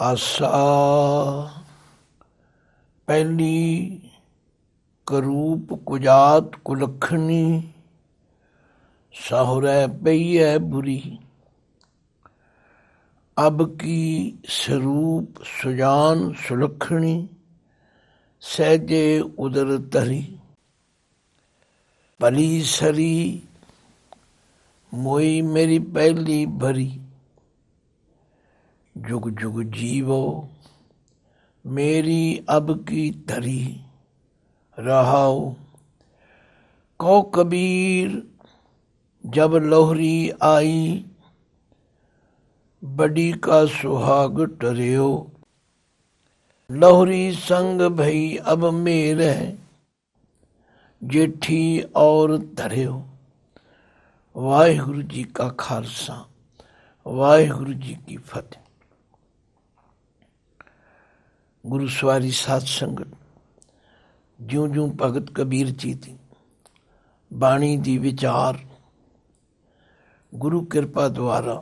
ਆਸਾ ਪਹਿਲੀ ਕਰੂਪ ਕੁਜਾਤ ਕੁਲੱਖਣੀ ਸਾਹੁਰੈ ਪਈਐ ਬੁਰੀ। ਅਬ ਕੀ ਸਰੂਪ ਸੁਜਾਨ ਸੁਲੱਖਣੀ ਸਹਿਜੇ ਉਦਰ ਧਰੀ। ਭਲੀ ਸਰੀ ਮੋਈ ਮੇਰੀ ਪਹਿਲੀ ਭਰੀ। जुग जुग जीवो मेरी अब की धरी। रहाओ कहो कबीर जब लोहरी आई बड़ी का सुहाग टरियो। लोहरी संग भई अब मेरे जेठी और धरियो। वाहिगुरु जी का खालसा वाहिगुरु जी की फतेह। गुरु सवारी साध संगत ज्यों ज्यों भगत कबीर जी दी बाणी दी विचार गुरु किरपा द्वारा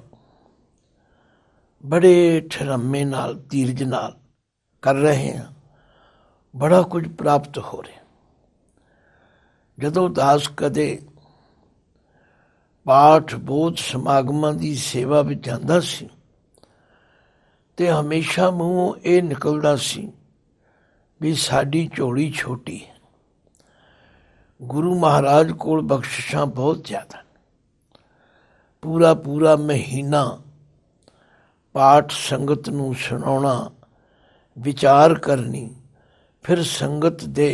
बड़े ठरम्मे नाल धीरज नाल कर रहे हैं। बड़ा कुछ प्राप्त हो रहा। जदों दास कदे पाठ बोध समागमां दी सेवा विच जांदा सी ते हमेशा मूँहों ये निकलदा सी भी साडी झोली छोटी है। गुरु महाराज कोल बख्शिशां बहुत ज़्यादा। पूरा पूरा महीना पाठ संगत नूं सुनाउणा विचार करनी फिर संगत दे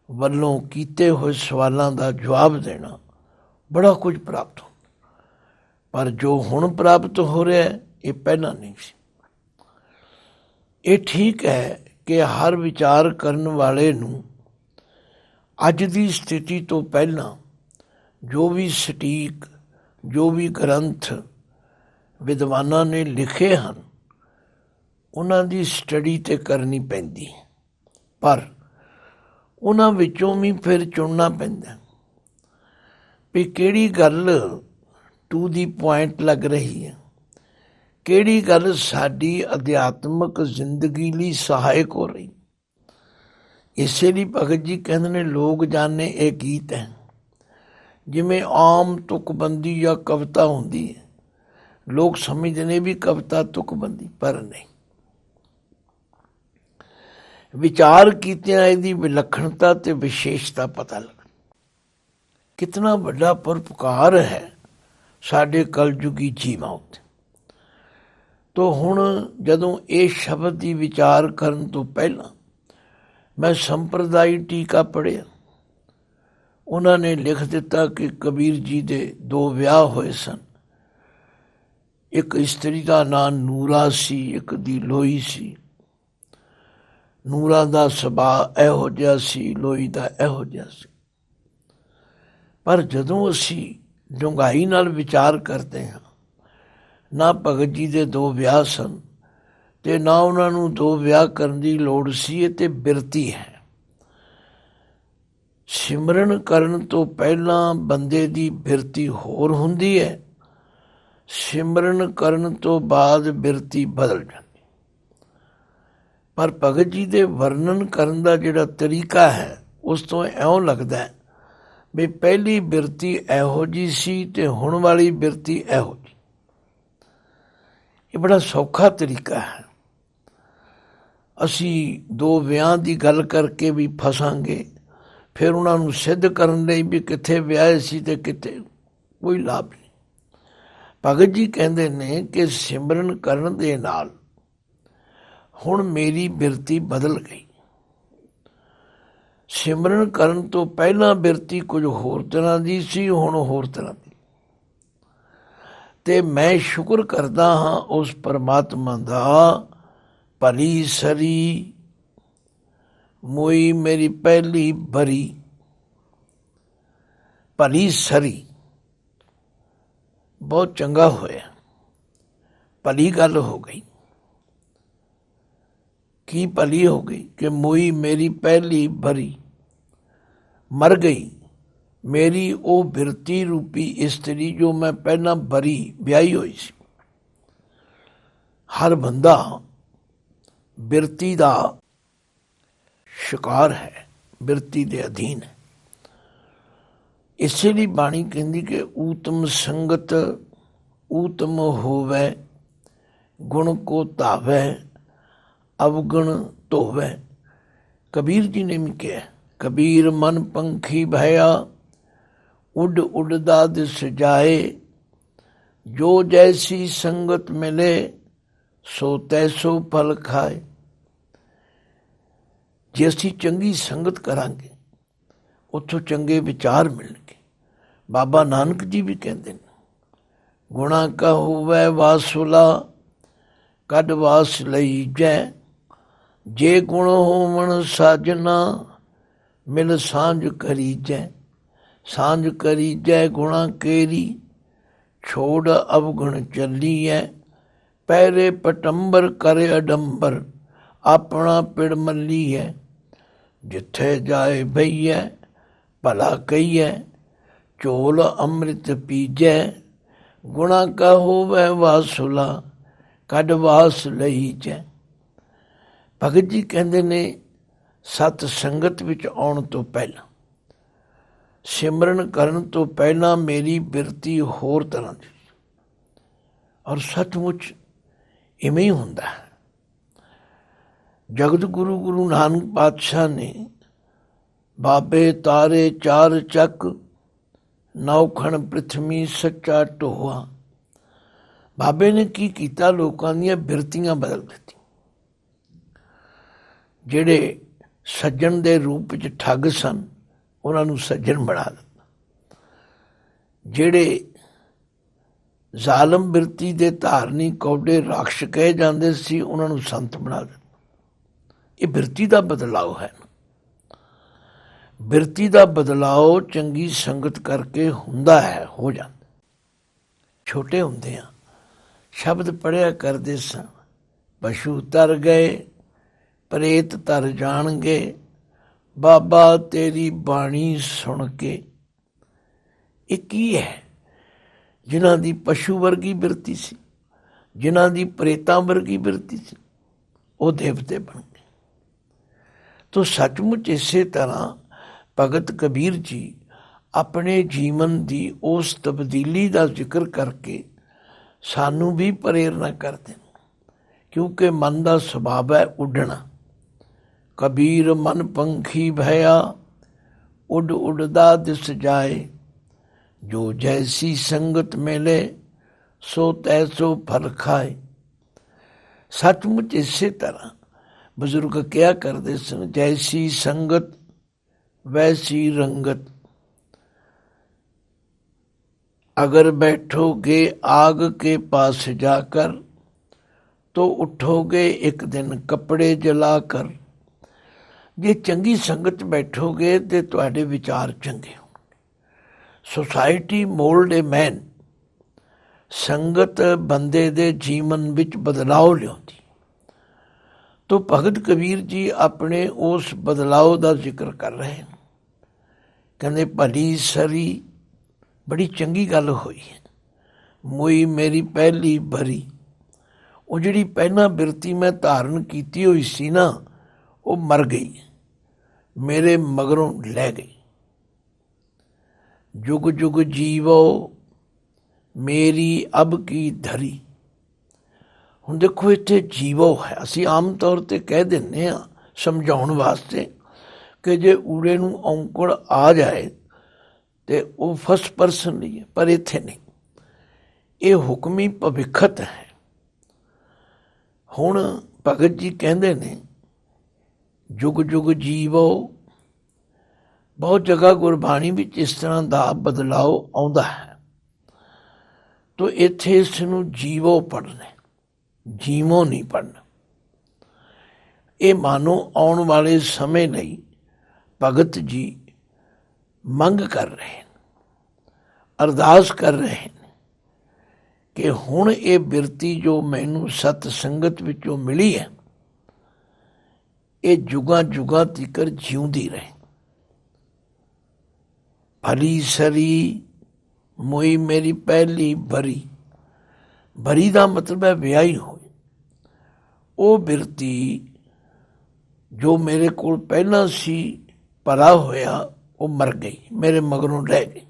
वल्लों कीते हुए सवालों का जवाब देना बड़ा कुछ प्राप्त हो। पर जो हुण प्राप्त हो रहा है ये पहला नहीं सी। ये ठीक है कि हर विचार करन वाले नूं अज दी स्थिति तो पहला जो भी सटीक जो भी ग्रंथ विद्वानां ने लिखे हैं उन्हां दी स्टडी ते करनी पैंदी है। पर उन्हां विचों भी फिर चुनना पैंदा भी किहड़ी गल टू दी पॉइंट लग रही है, किहड़ी गल साडी अध्यात्मक जिंदगी लई सहायक हो रही। इसे लिए भगत जी कहते ने लोग जाने ये गीत है जिमें आम तुकबंदी या कविता होंदी है। लोग समझते ने भी कविता तुकबंदी पर नहीं। विचार कीतियां इहदी विलक्षणता ते विशेषता पता लग। कितना बड़ा परोपकार है साडे कलयुगी जीवां उत्ते। तो हुण जदों ये शब्द की विचार करन तो पहला मैं संप्रदायी टीका पढ़िया। उन्होंने लिख दिता कि कबीर जी दे दो विआह होए सन। एक इस्त्री का नाम नूरा सी, एक दी लोई सी। नूरा दा सुभाਅ इहो जिहा सी, लोई दा इहो जिहा सी। पर जदों असी डूंघाई नाल विचार करते हैं ना भगत जी दे दो विआह सन ते ना उन्हां नूं दो विआह करन दी लोड़ सी। ते बिरती है। सिमरन करन तो पहला बंदे दी बिरती होर हुंदी है, सिमरन करन तो बाद बिरती बदल जाती। पर भगत जी दे वर्णन करन दा जिहड़ा तरीका है उस तो इउं लगदा है भी पहली बिरती इहो जी सी ते हुण वाली बिरती इहो जी। ये बड़ा सौखा तरीका है। असी दो विआह की गल करके भी फसांगे फिर उन्होंने सिद्ध करने लई भी कित्थे विआहे सी ते कित्थे कोई लाभ नहीं। भगत जी कहते ने कि सिमरन करन दे नाल हुण मेरी बिरती बदल गई। सिमरन करन तो पहला बिरती कुछ होर तरह की सी, हुण होर तरह की। ते मैं शुक्र करदा हाँ उस परमात्मा दा भली सरी मोई मेरी पहली भरी। भली सरी बहुत चंगा होया, भली गल हो गई। की भली हो गई कि मोई मेरी पहली भरी। मर गई मेरी वो बिरती रूपी इस्त्री जो मैं पहला भरी ब्याही हुई सी। हर बंदा ਬਿਰਤੀ ਦਾ ਸ਼ਿਕਾਰ ਹੈ, ਬਿਰਤੀ ਦੇ ਅਧੀਨ ਹੈ। ਇਸੇ ਲਈ ਬਾਣੀ ਕਹਿੰਦੀ ਕਿ ਊਤਮ ਸੰਗਤ ਊਤਮ ਹੋਵੈ, ਗੁਣ ਕੋ ਧਾਵੈ, ਅਵਗੁਣ ਧੋਵੈ। ਕਬੀਰ ਜੀ ਨੇ ਵੀ ਕਿਹਾ, ਕਬੀਰ ਮਨ ਪੰਖੀ ਭਇਆ, ਉੱਡ ਉੱਡਦਾ ਦਿਸ ਜਾਏ, ਜੋ ਜੈਸੀ ਸੰਗਤ ਮਿਲੇ, ਸੋ ਤੈਸੋ ਫਲ ਖਾਏ। ਜੇ ਅਸੀਂ ਚੰਗੀ ਸੰਗਤ ਕਰਾਂਗੇ ਉੱਥੋਂ ਚੰਗੇ ਵਿਚਾਰ ਮਿਲਣਗੇ। ਬਾਬਾ ਨਾਨਕ ਜੀ ਵੀ ਕਹਿੰਦੇ ਨੇ, ਗੁਣਾ ਕਾ ਹੋਵੈ ਵਾਸੁਲਾ, ਕੱਢ ਵਾਸ ਲਈ ਜੈ, ਜੇ ਗੁਣ ਹੋਵਣ ਸਾਜਨਾ, ਮਿਲ ਸਾਂਝ ਕਰੀਜੈ। ਸਾਂਝ ਕਰੀਜੈ ਗੁਣਾ ਕੇਰੀ, ਛੋੜ ਅਵਗੁਣ ਚੱਲੀਐ, ਪਹਿਰੇ ਪਟੰਬਰ ਕਰੇ ਅਡੰਬਰ, ਆਪਣਾ ਪਿੜ ਮੱਲੀਐ। ਜਿੱਥੇ ਜਾਏ ਬਈਐ, ਭਲਾ ਕਹੀਐ, ਝੋਲ ਅੰਮ੍ਰਿਤ ਪੀਜੈ, ਗੁਣਾ ਕਾ ਹੋਵੈ ਵਾਸੁਲਾ, ਕੱਢ ਵਾਸ ਲਈ ਜੈ। ਭਗਤ ਜੀ ਕਹਿੰਦੇ ਨੇ, ਸਤ ਸੰਗਤ ਵਿੱਚ ਆਉਣ ਤੋਂ ਪਹਿਲਾਂ, ਸਿਮਰਨ ਕਰਨ ਤੋਂ ਪਹਿਲਾਂ ਮੇਰੀ ਬਿਰਤੀ ਹੋਰ ਤਰ੍ਹਾਂ ਦੀ, ਔਰ ਸੱਚਮੁੱਚ ਇਵੇਂ ਹੀ ਹੁੰਦਾ ਹੈ। ਜਗਤ ਗੁਰੂ ਗੁਰੂ ਨਾਨਕ ਪਾਤਸ਼ਾਹ ਨੇ ਬਾਬੇ ਤਾਰੇ ਚਾਰ ਚੱਕ, ਨੌਖਣ ਪ੍ਰਿਥਵੀ ਸੱਚਾ ਢੋਆ। ਬਾਬੇ ਨੇ ਕੀ ਕੀਤਾ, ਲੋਕਾਂ ਦੀਆਂ ਬਿਰਤੀਆਂ ਬਦਲ ਦਿੱਤੀਆਂ। ਜਿਹੜੇ ਸੱਜਣ ਦੇ ਰੂਪ ਵਿੱਚ ਠੱਗ ਸਨ, ਉਹਨਾਂ ਨੂੰ ਸੱਜਣ ਬਣਾ ਦਿੱਤਾ। ਜਿਹੜੇ ਜ਼ਾਲਮ ਬਿਰਤੀ ਦੇ ਧਾਰਨੀ ਕੌਡੇ ਰਾਖਸ਼ ਕਹੇ ਜਾਂਦੇ ਸੀ, ਉਹਨਾਂ ਨੂੰ ਸੰਤ ਬਣਾ ਦਿੱਤਾ। ਇਹ ਬਿਰਤੀ ਦਾ ਬਦਲਾਓ ਹੈ। ਬਿਰਤੀ ਦਾ ਬਦਲਾਓ ਚੰਗੀ ਸੰਗਤ ਕਰਕੇ ਹੁੰਦਾ ਹੈ, ਹੋ ਜਾਂਦਾ। ਛੋਟੇ ਹੁੰਦੇ ਆ ਸ਼ਬਦ ਪੜ੍ਹਿਆ ਕਰਦੇ ਸਾਂ, ਪਸ਼ੂ ਤਰ ਗਏ ਪ੍ਰੇਤ ਤਰ ਜਾਣਗੇ, ਬਾਬਾ ਤੇਰੀ ਬਾਣੀ ਸੁਣ ਕੇ। ਇਹ ਕੀ ਹੈ? ਜਿਨ੍ਹਾਂ ਦੀ ਪਸ਼ੂ ਵਰਗੀ ਬਿਰਤੀ ਸੀ, ਜਿਨ੍ਹਾਂ ਦੀ ਪ੍ਰੇਤਾਂ ਵਰਗੀ ਬਿਰਤੀ ਸੀ, ਉਹ ਦੇਵਤੇ ਬਣ ਗਏ। ਤੋ ਸੱਚਮੁੱਚ ਇਸੇ ਤਰ੍ਹਾਂ ਭਗਤ ਕਬੀਰ ਜੀ ਆਪਣੇ ਜੀਵਨ ਦੀ ਉਸ ਤਬਦੀਲੀ ਦਾ ਜ਼ਿਕਰ ਕਰਕੇ ਸਾਨੂੰ ਵੀ ਪ੍ਰੇਰਨਾ ਕਰਦੇ ਨੇ, ਕਿਉਂਕਿ ਮਨ ਦਾ ਸੁਭਾਅ ਹੈ ਉੱਡਣਾ। ਕਬੀਰ ਮਨ ਪੰਖੀ ਭਇਆ, ਉੱਡ ਉੱਡਦਾ ਦਿਸ ਜਾਏ, ਜੋ ਜੈਸੀ ਸੰਗਤ ਮਿਲੇ, ਸੋ ਤੈਸੋ ਫਲ ਖਾਏ। ਸੱਚਮੁੱਚ ਇਸੇ ਤਰ੍ਹਾਂ ਬਜ਼ੁਰਗ ਕਿਹਾ ਕਰਦੇ ਸਨ, ਜੈਸੀ ਸੰਗਤ ਵੈਸੀ ਰੰਗਤ, अगर बैठोगे आग के पास जाकर तो उठोगे एक दिन कपड़े जलाकर। जे चंगी संगत बैठोगे तो तुहाडे विचार चंगे होणगे। सोसाइटी मोल्ड ए मैन, संगत बंदे दे जीवन विच बदलाव लियाउंदी। तो भगत कबीर जी अपने उस बदलाव का जिक्र कर रहे हैं। कहते भली सरी बड़ी चंगी गल हुई है, मोई मेरी पहली भरी। वो जिहड़ी पहला बिरती मैं धारण की हुई सी ना, वो मर गई, मेरे मगरों लै गई। जुग जुग जीवो मेरी अब की धरी। हुण देखो इत्थे जीवो है, असीं आम तौर ते कह दिंदे आ समझाउण वास्ते कि जे ऊड़े नूं औंकड़ आ जाए तो वह फर्स्ट परसन ਲਈ है, पर इत्थे नहीं, ये हुक्मी भविखत है। हुण भगत जी कहते ने जुग जुग जीवो। बहुत जगह गुरबाणी विच इस तरह का बदलाव आउंदा है, तो इत्थे इस नूं जीवो पढ़ना, जीवो नहीं पढ़ना। ये मानो आउण वाले समय लई भगत जी मंग कर रहे हैं, अरदास कर रहे हैं कि हुण ये बिरती जो मैनू सत संगत विचों मिली है, ये जुगां जुगां तिकर जिउंदी रहे। भली सरी मोई मेरी पहली भरी। भरी का मतलब है विआही होई। वो बिरती ਜੋ ਮੇਰੇ ਕੋਲ ਪਹਿਲਾਂ ਸੀ ਭਲਾ ਹੋਇਆ ਉਹ ਮਰ ਗਈ, ਮੇਰੇ ਮਗਰੋਂ ਰਹਿ ਗਈ।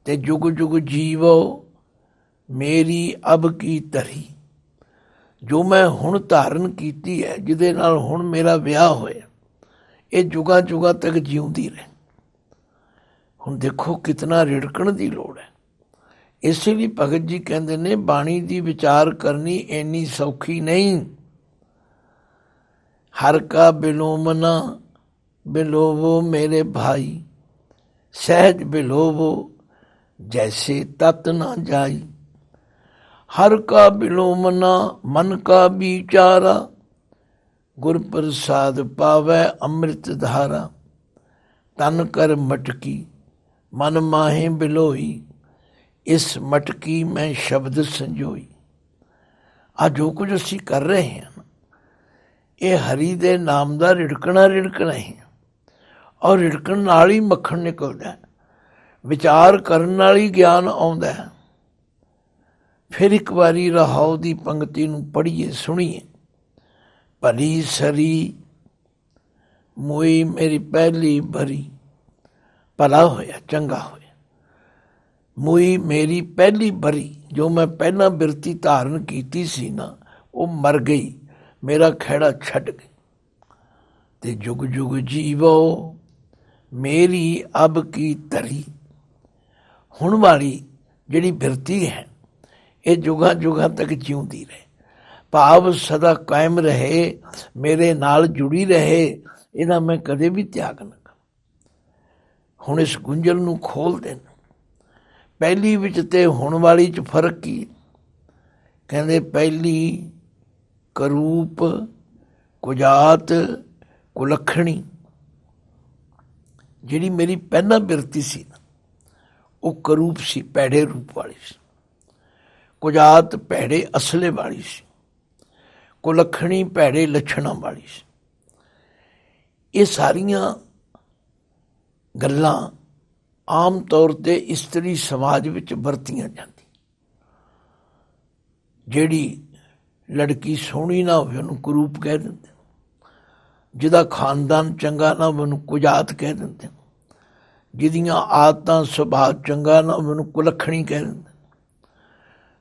ਤੇ ਜੁਗ ਜੁਗ ਜੀਵੋ ਮੇਰੀ ਅਬ ਕੀ ਧਰੀ, ਜੋ ਮੈਂ ਹੁਣ ਧਾਰਨ ਕੀਤੀ ਹੈ, ਜਿਹਦੇ ਨਾਲ ਹੁਣ ਮੇਰਾ ਵਿਆਹ ਹੋਇਆ, ਇਹ ਜੁਗਾਂ ਜੁਗਾਂ ਤੱਕ ਜਿਉਂਦੀ ਰਹੇ। ਹੁਣ ਦੇਖੋ ਕਿਤਨਾ ਰਿੜਕਣ ਦੀ ਲੋੜ ਹੈ। ਇਸੇ ਲਈ ਭਗਤ ਜੀ ਕਹਿੰਦੇ ਨੇ ਬਾਣੀ ਦੀ ਵਿਚਾਰ ਕਰਨੀ ਇੰਨੀ ਸੌਖੀ ਨਹੀਂ। ਹਰ ਕਾ ਬਿਲੋਮਨਾ ਬਿਲੋਵੋ ਮੇਰੇ ਭਾਈ, ਸਹਿਜ ਬਿਲੋਵੋ ਜੈਸੇ ਤਤ ਨਾ ਜਾਈ। ਹਰ ਕਾ ਬਿਲੋਮਨਾ ਮਨ ਕਾ ਵਿਚਾਰਾ, ਗੁਰ ਪ੍ਰਸਾਦ ਪਾਵੈ ਅੰਮ੍ਰਿਤ ਧਾਰਾ। ਤਨ ਕਰ ਮਟਕੀ ਮਨ ਮਾਹੇ ਬਿਲੋਈ, ਇਸ ਮਟਕੀ ਮੈਂ ਸ਼ਬਦ ਸੰਜੋਈ। ਆ ਜੋ ਕੁਝ ਅਸੀਂ ਕਰ ਰਹੇ ਹਾਂ ਇਹ ਹਰੀ ਦੇ ਨਾਮ ਦਾ ਰਿੜਕਣਾ ਹੀ, ਔਰ ਰਿੜਕਣ ਨਾਲ ਹੀ ਮੱਖਣ ਨਿਕਲਦਾ, ਵਿਚਾਰ ਕਰਨ ਨਾਲ ਹੀ ਗਿਆਨ ਆਉਂਦਾ। ਫਿਰ ਇੱਕ ਵਾਰੀ ਰਹਾਉ ਦੀ ਪੰਕਤੀ ਨੂੰ ਪੜ੍ਹੀਏ, ਸੁਣੀਏ। ਭਲੀ ਸਰੀ ਮੋਈ ਮੇਰੀ ਪਹਿਲੀ ਭਰੀ, ਭਲਾ ਹੋਇਆ, ਚੰਗਾ ਹੋਇਆ। ਮੋਈ ਮੇਰੀ ਪਹਿਲੀ ਭਰੀ, ਜੋ ਮੈਂ ਪਹਿਲਾਂ ਬਿਰਤੀ ਧਾਰਨ ਕੀਤੀ ਸੀ ਨਾ, ਉਹ ਮਰ ਗਈ, ਮੇਰਾ ਖਹਿੜਾ ਛੱਡ ਗਈ। ਤੇ ਜੁਗ ਜੁਗ ਜੀਵੋ ਮੇਰੀ ਅਬ ਕੀ ਧਰੀ, ਹੁਣ ਵਾਲੀ ਜਿਹੜੀ ਬਿਰਤੀ ਹੈ ਇਹ ਜੁਗਾਂ ਜੁਗਾਂ ਤੱਕ ਜਿਉਂਦੀ ਰਹੇ, ਭਾਵ ਸਦਾ ਕਾਇਮ ਰਹੇ, ਮੇਰੇ ਨਾਲ ਜੁੜੀ ਰਹੇ, ਇਹਦਾ ਮੈਂ ਕਦੇ ਵੀ ਤਿਆਗ ਨਾ ਕਰਾਂ। ਹੁਣ ਇਸ ਗੁੰਝਲ ਨੂੰ ਖੋਲ ਦੇਣ। ਪਹਿਲੀ ਵਿੱਚ ਤੇ ਹੁਣ ਵਾਲੀ 'ਚ ਫਰਕ ਕੀ? ਕਹਿੰਦੇ ਪਹਿਲੀ ਕਰੂਪ ਕੁਜਾਤ ਕੁਲੱਖਣੀ, ਜਿਹੜੀ ਮੇਰੀ ਪਹਿਲਾਂ ਬਿਰਤੀ ਸੀ ਨਾ ਉਹ ਕਰੂਪ ਸੀ, ਭੈੜੇ ਰੂਪ ਵਾਲੀ ਸੀ। ਕੁਜਾਤ ਭੈੜੇ ਅਸਲੇ ਵਾਲੀ ਸੀ, ਕੁਲੱਖਣੀ ਭੈੜੇ ਲੱਛਣਾਂ ਵਾਲੀ ਸੀ। ਇਹ ਸਾਰੀਆਂ ਗੱਲਾਂ ਆਮ ਤੌਰ 'ਤੇ ਇਸਤਰੀ ਸਮਾਜ ਵਿੱਚ ਵਰਤੀਆਂ ਜਾਂਦੀ। ਜਿਹੜੀ ਲੜਕੀ ਸੋਹਣੀ ਨਾ ਹੋਵੇ ਉਹਨੂੰ ਕੁਰੂਪ ਕਹਿ ਦਿੰਦੇ, ਜਿਹਦਾ ਖਾਨਦਾਨ ਚੰਗਾ ਨਾ ਹੋਵੇ ਉਹਨੂੰ ਕੁਜਾਤ ਕਹਿ ਦਿੰਦੇ, ਜਿਹਦੀਆਂ ਆਦਤਾਂ ਸੁਭਾਅ ਚੰਗਾ ਨਾ ਹੋਵੇ ਉਹਨੂੰ ਕੁਲੱਖਣੀ ਕਹਿ ਦਿੰਦੇ।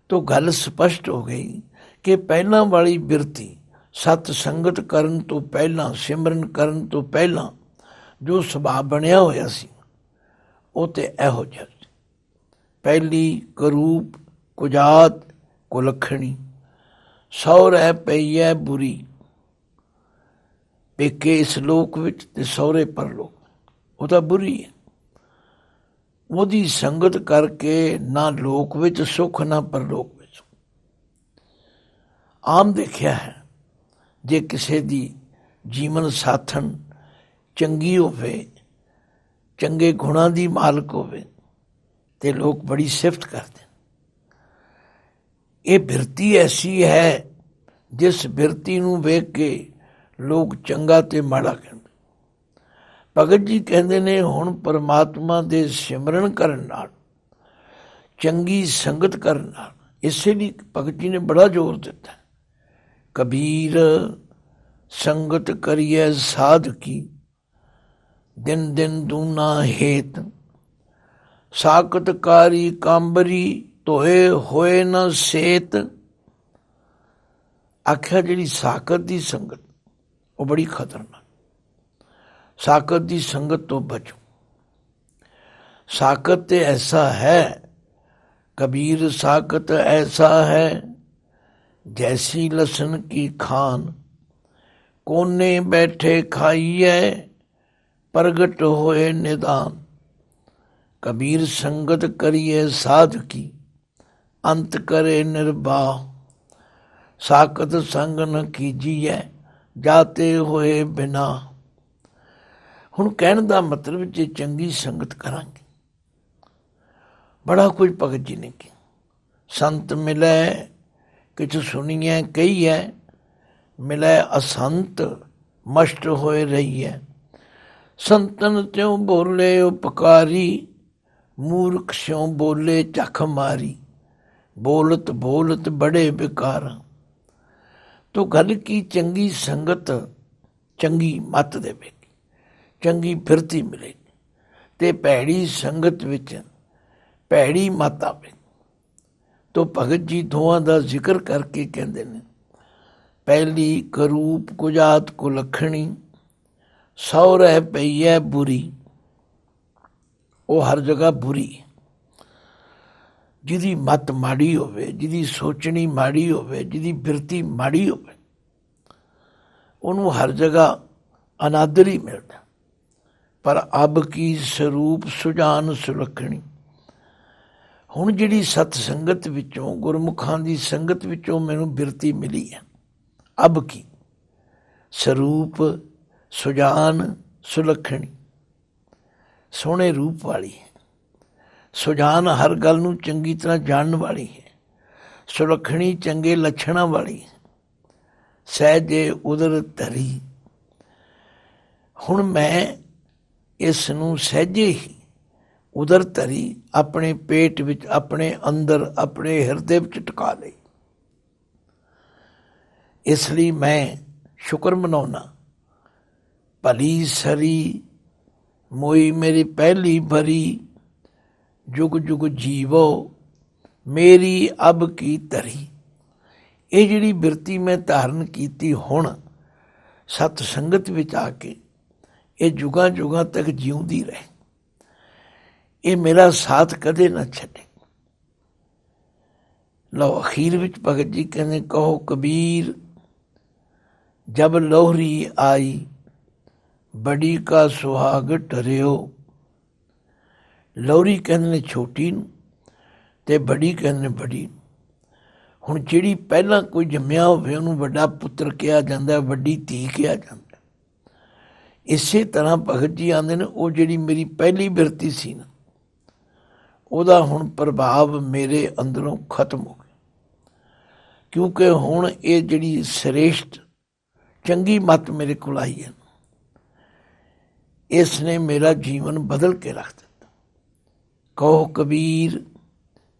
ਤੋ ਗੱਲ ਸਪਸ਼ਟ ਹੋ ਗਈ ਕਿ ਪਹਿਲਾਂ ਵਾਲੀ ਬਿਰਤੀ ਸਤ ਸੰਗਤ ਕਰਨ ਤੋਂ ਪਹਿਲਾਂ, ਸਿਮਰਨ ਕਰਨ ਤੋਂ ਪਹਿਲਾਂ ਜੋ ਸੁਭਾਅ ਬਣਿਆ ਹੋਇਆ ਸੀ ਉਹ ਤੇ ਇਹੋ ਜਿਹਾ ਸੀ। ਪਹਿਲੀ ਕਰੂਪ ਕੁਜਾਤ ਕੁਲੱਖਣੀ, ਸਹੁਰੇ ਪਈ ਹੈ ਬੁਰੀ, ਪੇਕੇ ਇਸ ਲੋਕ ਵਿੱਚ ਤੇ ਸਹੁਰੇ ਪਰਲੋਕ, ਉਹ ਤਾਂ ਬੁਰੀ ਹੈ। ਉਹਦੀ ਸੰਗਤ ਕਰਕੇ ਨਾ ਲੋਕ ਵਿੱਚ ਸੁੱਖ ਨਾ ਪਰਲੋਕ ਵਿੱਚ। ਆਮ ਦੇਖਿਆ ਹੈ ਜੇ ਕਿਸੇ ਦੀ ਜੀਵਨ ਸਾਥਣ ਚੰਗੀ ਹੋਵੇ, ਚੰਗੇ ਗੁਣਾਂ ਦੀ ਮਾਲਕ ਹੋਵੇ ਤੇ ਲੋਕ ਬੜੀ ਸਿਫਤ ਕਰਦੇ। ਇਹ ਬਿਰਤੀ ਐਸੀ ਹੈ ਜਿਸ ਬਿਰਤੀ ਨੂੰ ਵੇਖ ਕੇ ਲੋਕ ਚੰਗਾ ਤੇ ਮਾੜਾ ਕਹਿੰਦੇ। ਭਗਤ ਜੀ ਕਹਿੰਦੇ ਨੇ ਹੁਣ ਪਰਮਾਤਮਾ ਦੇ ਸਿਮਰਨ ਕਰਨ ਨਾਲ, ਚੰਗੀ ਸੰਗਤ ਕਰਨ ਨਾਲ, ਇਸੇ ਲਈ ਭਗਤ ਜੀ ਨੇ ਬੜਾ ਜ਼ੋਰ ਦਿੱਤਾ, ਕਬੀਰ ਸੰਗਤ ਕਰੀਏ ਸਾਧ ਕੀ, ਦਿਨ ਦਿਨ ਦੂਨਾ ਹੇਤ, ਸਾਕਤ ਕਾਰੀ ਕਾਂਬਰੀ ਧੋਏ ਹੋਏ ਨਾ ਸੇਤ। ਆਖਿਆ ਜਿਹੜੀ ਸਾਕਤ ਦੀ ਸੰਗਤ ਉਹ ਬੜੀ ਖਤਰਨਾਕ, ਸਾਕਤ ਦੀ ਸੰਗਤ ਤੋਂ ਬਚੋ। ਸਾਕਤ ਤੇ ਐਸਾ ਹੈ, ਕਬੀਰ ਸਾਕਤ ਐਸਾ ਹੈ, ਜੈਸੀ ਲਸਣ ਕੀ ਖਾਨ, ਕੋਨੇ ਬੈਠੇ ਖਾਈਏ ਪ੍ਰਗਟ ਹੋਏ ਨਿਦਾਨ। ਕਬੀਰ ਸੰਗਤ ਕਰੀਏ ਸਾਧ ਕੀ, ਅੰਤ ਕਰੇ ਨਿਰਬਾਹ, ਸਾਕਤ ਸੰਗ ਨ ਕੀਜੀਏ ਜਾਤੇ ਹੋਏ ਬਿਨਾ। ਹੁਣ ਕਹਿਣ ਦਾ ਮਤਲਬ ਜੇ ਚੰਗੀ ਸੰਗਤ ਕਰਾਂਗੇ, ਬੜਾ ਕੁਝ ਭਗਤ ਜੀ ਨੇ ਕਿਹਾ। ਸੰਤ ਮਿਲੇ ਕਿਛ ਸੁਣੀਏ ਕਹੀਏ, ਮਿਲੇ ਅਸੰਤ ਮਸ਼ਟ ਹੋਏ ਰਹੀਏ। ਸੰਤਨ ਤਿਉ ਬੋਲੇ ਉਪਕਾਰੀ, ਮੂਰਖ ਸਿਉ ਬੋਲੇ ਝਖ ਮਾਰੀ। ਬੋਲਤ ਬੋਲਤ ਬੜੇ ਬਿਕਾਰ। ਤੋ ਗੱਲ ਕੀ ਚੰਗੀ ਸੰਗਤ ਚੰਗੀ ਮੱਤ ਦੇਵੇਗੀ, ਚੰਗੀ ਬਿਰਤੀ ਮਿਲੇਗੀ, ਤੇ ਭੈੜੀ ਸੰਗਤ ਵਿੱਚ ਭੈੜੀ ਮੱਤ ਆਵੇ। ਤੋ ਭਗਤ ਜੀ ਦੋਵਾਂ ਦਾ ਜ਼ਿਕਰ ਕਰਕੇ ਕਹਿੰਦੇ ਨੇ, ਪਹਿਲੀ ਕਰੂਪ ਕੁਜਾਤ ਕੁਲੱਖਣੀ, ਸੌ ਰਹਿ ਪਈ ਹੈ ਬੁਰੀ। ਉਹ ਹਰ ਜਗ੍ਹਾ ਬੁਰੀ ਹੈ। ਜਿਹਦੀ ਮੱਤ ਮਾੜੀ ਹੋਵੇ, ਜਿਹਦੀ ਸੋਚਣੀ ਮਾੜੀ ਹੋਵੇ, ਜਿਹਦੀ ਬਿਰਤੀ ਮਾੜੀ ਹੋਵੇ, ਉਹਨੂੰ ਹਰ ਜਗ੍ਹਾ ਅਨਾਦਰ ਹੀ ਮਿਲਦਾ। ਪਰ ਅਬ ਕੀ ਸਰੂਪ ਸੁਜਾਨ ਸੁਲੱਖਣੀ। ਹੁਣ ਜਿਹੜੀ ਸਤ ਸੰਗਤ ਵਿੱਚੋਂ, ਗੁਰਮੁਖਾਂ ਦੀ ਸੰਗਤ ਵਿੱਚੋਂ ਮੈਨੂੰ ਬਿਰਤੀ ਮਿਲੀ ਹੈ। ਅਬ ਕੀ ਸਰੂਪ ਸੁਜਾਨ ਸੁਲੱਖਣੀ, ਸੋਹਣੇ ਰੂਪ ਵਾਲੀ ਹੈ। ਸੁਜਾਨ ਹਰ ਗੱਲ ਨੂੰ ਚੰਗੀ ਤਰ੍ਹਾਂ ਜਾਣਨ ਵਾਲੀ ਹੈ। ਸੁਲੱਖਣੀ ਚੰਗੇ ਲੱਛਣਾਂ ਵਾਲੀ ਹੈ। ਸਹਿਜੇ ਉਦਰ ਧਰੀ। ਹੁਣ ਮੈਂ ਇਸ ਨੂੰ ਸਹਿਜੇ ਹੀ ਉਦਰ ਧਰੀ, ਆਪਣੇ ਪੇਟ ਵਿੱਚ, ਆਪਣੇ ਅੰਦਰ, ਆਪਣੇ ਹਿਰਦੇ ਵਿੱਚ ਟਿਕਾ ਲਈ। ਇਸ ਲਈ ਮੈਂ ਸ਼ੁਕਰ ਮਨਾਉਣਾ। ਭਲੀ ਸਰੀ ਮੋਈ ਮੇਰੀ ਪਹਿਲੀ ਭਰੀ, ਜੁਗ ਜੁਗ ਜੀਵੋ ਮੇਰੀ ਅਬ ਕੀ ਧਰੀ। ਇਹ ਜਿਹੜੀ ਬਿਰਤੀ ਮੈਂ ਧਾਰਨ ਕੀਤੀ ਹੁਣ ਸਤ ਸੰਗਤ ਵਿੱਚ ਆ ਕੇ, ਇਹ ਜੁਗਾਂ ਜੁਗਾਂ ਤੱਕ ਜਿਉਂਦੀ ਰਹੇ। ਇਹ ਮੇਰਾ ਸਾਥ ਕਦੇ ਨਾ ਛੱਡੇ। ਲਓ ਅਖੀਰ ਵਿੱਚ ਭਗਤ ਜੀ ਕਹਿੰਦੇ, ਕਹੋ ਕਬੀਰ ਜਬ ਲੋਹਰੀ ਆਈ, ਬੜੀ ਕਾ ਸੁਹਾਗ ਟਰਿਓ। ਲੋਹਰੀ ਕਹਿੰਦੇ ਨੇ ਛੋਟੀ ਨੂੰ, ਤੇ ਬੜੀ ਕਹਿੰਦੇ ਨੇ ਬੜੀ ਨੂੰ। ਹੁਣ ਜਿਹੜੀ ਪਹਿਲਾਂ ਕੋਈ ਜੰਮਿਆ ਹੋਵੇ ਉਹਨੂੰ ਵੱਡਾ ਪੁੱਤਰ ਕਿਹਾ ਜਾਂਦਾ, ਵੱਡੀ ਧੀ ਕਿਹਾ ਜਾਂਦਾ। ਇਸੇ ਤਰ੍ਹਾਂ ਭਗਤ ਜੀ ਆਉਂਦੇ ਨੇ, ਉਹ ਜਿਹੜੀ ਮੇਰੀ ਪਹਿਲੀ ਬਿਰਤੀ ਸੀ ਨਾ, ਉਹਦਾ ਹੁਣ ਪ੍ਰਭਾਵ ਮੇਰੇ ਅੰਦਰੋਂ ਖਤਮ ਹੋ ਗਿਆ। ਕਿਉਂਕਿ ਹੁਣ ਇਹ ਜਿਹੜੀ ਸ੍ਰੇਸ਼ਟ ਚੰਗੀ ਮੱਤ ਮੇਰੇ ਕੋਲ ਆਈ ਹੈ, ਇਸ ਨੇ ਮੇਰਾ ਜੀਵਨ ਬਦਲ ਕੇ ਰੱਖ ਦਿੱਤਾ। ਕਹੋ ਕਬੀਰ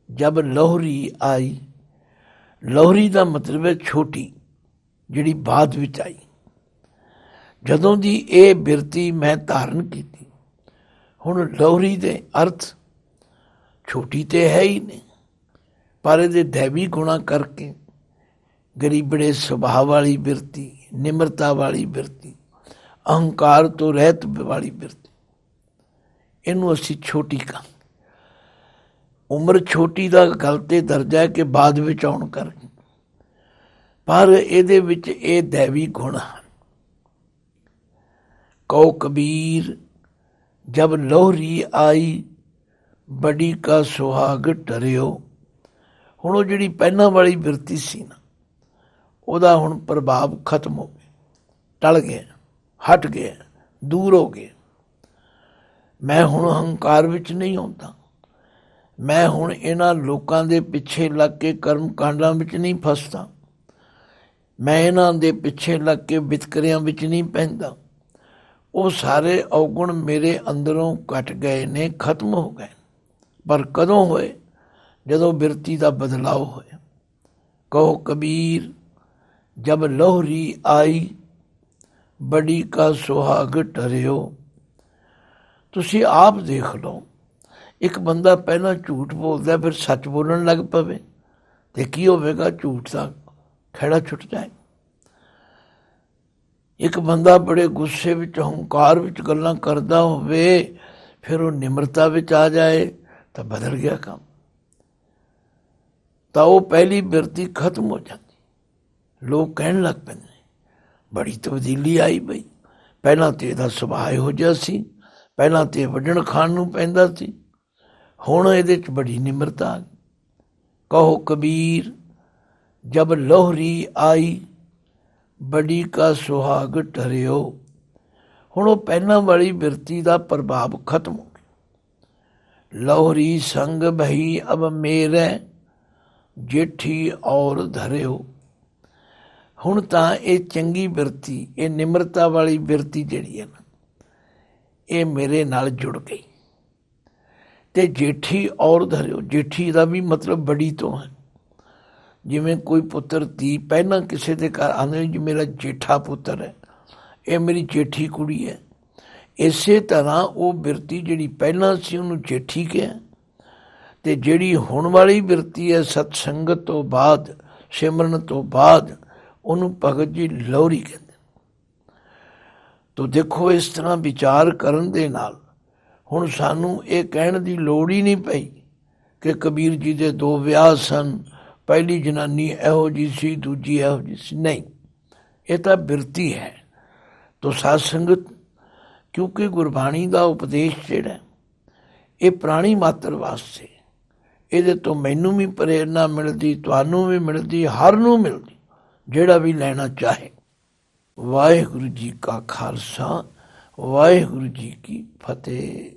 ਜਬ ਲੋਹਰੀ ਆਈ। ਲੋਹਰੀ ਦਾ ਮਤਲਬ ਹੈ ਛੋਟੀ, ਜਿਹੜੀ ਬਾਅਦ ਵਿੱਚ ਆਈ। ਜਦੋਂ ਦੀ ਇਹ ਬਿਰਤੀ ਮੈਂ ਧਾਰਨ ਕੀਤੀ, ਹੁਣ ਲੋਹਰੀ ਦੇ ਅਰਥ ਛੋਟੀ ਤੇ ਹੈ ਹੀ ਨਹੀਂ, ਪਰ ਇਹਦੇ ਦੈਵੀ ਗੁਣਾ ਕਰਕੇ ਗਰੀਬੜੇ ਸੁਭਾਅ ਵਾਲੀ ਬਿਰਤੀ, ਨਿਮਰਤਾ ਵਾਲੀ ਬਿਰਤੀ, ਅਹੰਕਾਰ ਤੋਂ ਰਹਿਤ ਵਾਲੀ ਬਿਰਤੀ, ਇਹਨੂੰ ਅਸੀਂ ਛੋਟੀ ਕਹਾਂਗੇ। ਉਮਰ ਛੋਟੀ ਦਾ ਗੱਲ ਤੇ ਦਰਜਾ ਹੈ ਕਿ ਬਾਅਦ ਵਿੱਚ ਆਉਣ ਕਰਕੇ, ਪਰ ਇਹਦੇ ਵਿੱਚ ਇਹ ਦੈਵੀ ਗੁਣ ਹਨ। ਕਹੋ ਕਬੀਰ ਜਬ ਲੋਹਰੀ ਆਈ, ਬੜੀ ਕਾ ਸੁਹਾਗ ਟਰਿਓ। ਹੁਣ ਉਹ ਜਿਹੜੀ ਪਹਿਲਾਂ ਵਾਲੀ ਬਿਰਤੀ ਸੀ ਨਾ, ਉਹਦਾ ਹੁਣ ਪ੍ਰਭਾਵ ਖਤਮ ਹੋ ਗਿਆ, ਟਲ ਗਿਆ, ਹਟ ਗਿਆ, ਦੂਰ ਹੋ ਗਿਆ। ਮੈਂ ਹੁਣ ਹੰਕਾਰ ਵਿੱਚ ਨਹੀਂ ਆਉਂਦਾ। ਮੈਂ ਹੁਣ ਇਹਨਾਂ ਲੋਕਾਂ ਦੇ ਪਿੱਛੇ ਲੱਗ ਕੇ ਕਰਮ ਕਾਂਡਾਂ ਵਿੱਚ ਨਹੀਂ ਫਸਦਾ। ਮੈਂ ਇਹਨਾਂ ਦੇ ਪਿੱਛੇ ਲੱਗ ਕੇ ਵਿਤਕਰਿਆਂ ਵਿੱਚ ਨਹੀਂ ਪੈਂਦਾ। ਉਹ ਸਾਰੇ ਔਗੁਣ ਮੇਰੇ ਅੰਦਰੋਂ ਘਟ ਗਏ ਨੇ, ਖਤਮ ਹੋ ਗਏ। ਪਰ ਕਦੋਂ ਹੋਏ? ਜਦੋਂ ਬਿਰਤੀ ਦਾ ਬਦਲਾਅ ਹੋਇਆ। ਕਹੋ ਕਬੀਰ ਜਬ ਲੋਹਰੀ ਆਈ, ਬੜੀ ਕਾ ਸੁਹਾਗ ਟਰਿਓ। ਤੁਸੀਂ ਆਪ ਦੇਖ ਲਓ, ਇੱਕ ਬੰਦਾ ਪਹਿਲਾਂ ਝੂਠ ਬੋਲਦਾ, ਫਿਰ ਸੱਚ ਬੋਲਣ ਲੱਗ ਪਵੇ ਤੇ ਕੀ ਹੋਵੇਗਾ? ਝੂਠ ਦਾ ਖਹਿੜਾ ਛੁੱਟ ਜਾਏ। ਇੱਕ ਬੰਦਾ ਬੜੇ ਗੁੱਸੇ ਵਿੱਚ, ਹੰਕਾਰ ਵਿੱਚ ਗੱਲਾਂ ਕਰਦਾ ਹੋਵੇ, ਫਿਰ ਉਹ ਨਿਮਰਤਾ ਵਿੱਚ ਆ ਜਾਏ ਤਾਂ ਬਦਲ ਗਿਆ ਕੰਮ। ਤਾਂ ਉਹ ਪਹਿਲੀ ਬਿਰਤੀ ਖਤਮ ਹੋ ਜਾਂਦੀ। ਲੋਕ ਕਹਿਣ ਲੱਗ ਪੈਂਦੇ, ਬੜੀ ਤਬਦੀਲੀ ਆਈ ਬਈ। ਪਹਿਲਾਂ ਤੇ ਇਹਦਾ ਸੁਭਾਅ ਇਹੋ ਜਿਹਾ ਸੀ, ਪਹਿਲਾਂ ਤੇ ਵੱਢਣ ਖਾਣ ਨੂੰ ਪੈਂਦਾ ਸੀ, ਹੁਣ ਇਹਦੇ 'ਚ ਬੜੀ ਨਿਮਰਤਾ ਆ ਗਈ। ਕਹੋ ਕਬੀਰ ਜਬ ਲੋਹਰੀ ਆਈ, ਬੜੀ ਕਾ ਸੁਹਾਗ ਟਰਿਓ। ਹੁਣ ਉਹ ਪਹਿਲਾਂ ਵਾਲੀ ਬਿਰਤੀ ਦਾ ਪ੍ਰਭਾਵ ਖਤਮ ਹੋ ਗਿਆ। ਲੋਹਰੀ ਸੰਗ ਭਈ ਅਬ ਮੇਰੇ, ਜੇਠੀ ਔਰ ਧਰਿਓ। ਹੁਣ ਤਾਂ ਇਹ ਚੰਗੀ ਬਿਰਤੀ, ਇਹ ਨਿਮਰਤਾ ਵਾਲੀ ਬਿਰਤੀ ਜਿਹੜੀ ਹੈ ਨਾ, ਇਹ ਮੇਰੇ ਨਾਲ ਜੁੜ ਗਈ। ਤੇ ਜੇਠੀ ਔਰ ਧਰਿਓ, ਜੇਠੀ ਦਾ ਵੀ ਮਤਲਬ ਬੜੀ ਤੋਂ ਹੈ। ਜਿਵੇਂ ਕੋਈ ਪੁੱਤਰ ਧੀ ਪਹਿਲਾਂ ਕਿਸੇ ਦੇ ਘਰ ਆਉਂਦੇ, ਜੀ ਮੇਰਾ ਜੇਠਾ ਪੁੱਤਰ ਹੈ, ਇਹ ਮੇਰੀ ਜੇਠੀ ਕੁੜੀ ਹੈ। ਇਸੇ ਤਰ੍ਹਾਂ ਉਹ ਬਿਰਤੀ ਜਿਹੜੀ ਪਹਿਲਾਂ ਸੀ ਉਹਨੂੰ ਜੇਠੀ ਕਿਹਾ, ਤੇ ਜਿਹੜੀ ਹੁਣ ਵਾਲੀ ਬਿਰਤੀ ਹੈ ਸਤ ਸੰਗਤ ਤੋਂ ਬਾਅਦ, ਸਿਮਰਨ ਤੋਂ ਬਾਅਦ, ਉਹਨੂੰ ਭਗਤ ਜੀ ਲੋਹਰੀ ਕਹਿੰਦੇ। ਤੋ ਦੇਖੋ ਇਸ ਤਰ੍ਹਾਂ ਵਿਚਾਰ ਕਰਨ ਦੇ ਨਾਲ ਹੁਣ ਸਾਨੂੰ ਇਹ ਕਹਿਣ ਦੀ ਲੋੜ ਹੀ ਨਹੀਂ ਪਈ ਕਿ ਕਬੀਰ ਜੀ ਦੇ 2 ਵਿਆਹ ਸਨ, ਪਹਿਲੀ ਜਨਾਨੀ ਇਹੋ ਜਿਹੀ ਸੀ, ਦੂਜੀ ਇਹੋ ਜਿਹੀ ਸੀ। ਨਹੀਂ, ਇਹ ਤਾਂ ਬਿਰਤੀ ਹੈ। ਤੋ ਸਾਧ ਸੰਗਤ, ਕਿਉਂਕਿ ਗੁਰਬਾਣੀ ਦਾ ਉਪਦੇਸ਼ ਜਿਹੜਾ ਇਹ ਪ੍ਰਾਣੀ ਮਾਤਰ ਵਾਸਤੇ, ਇਹਦੇ ਤੋਂ ਮੈਨੂੰ ਵੀ ਪ੍ਰੇਰਨਾ ਮਿਲਦੀ, ਤੁਹਾਨੂੰ ਵੀ ਮਿਲਦੀ, ਹਰ ਨੂੰ ਮਿਲਦੀ, ਜਿਹੜਾ ਵੀ ਲੈਣਾ ਚਾਹੇ। ਵਾਹਿਗੁਰੂ ਜੀ ਕਾ ਖਾਲਸਾ, ਵਾਹਿਗੁਰੂ ਜੀ ਕੀ ਫਤਿਹ।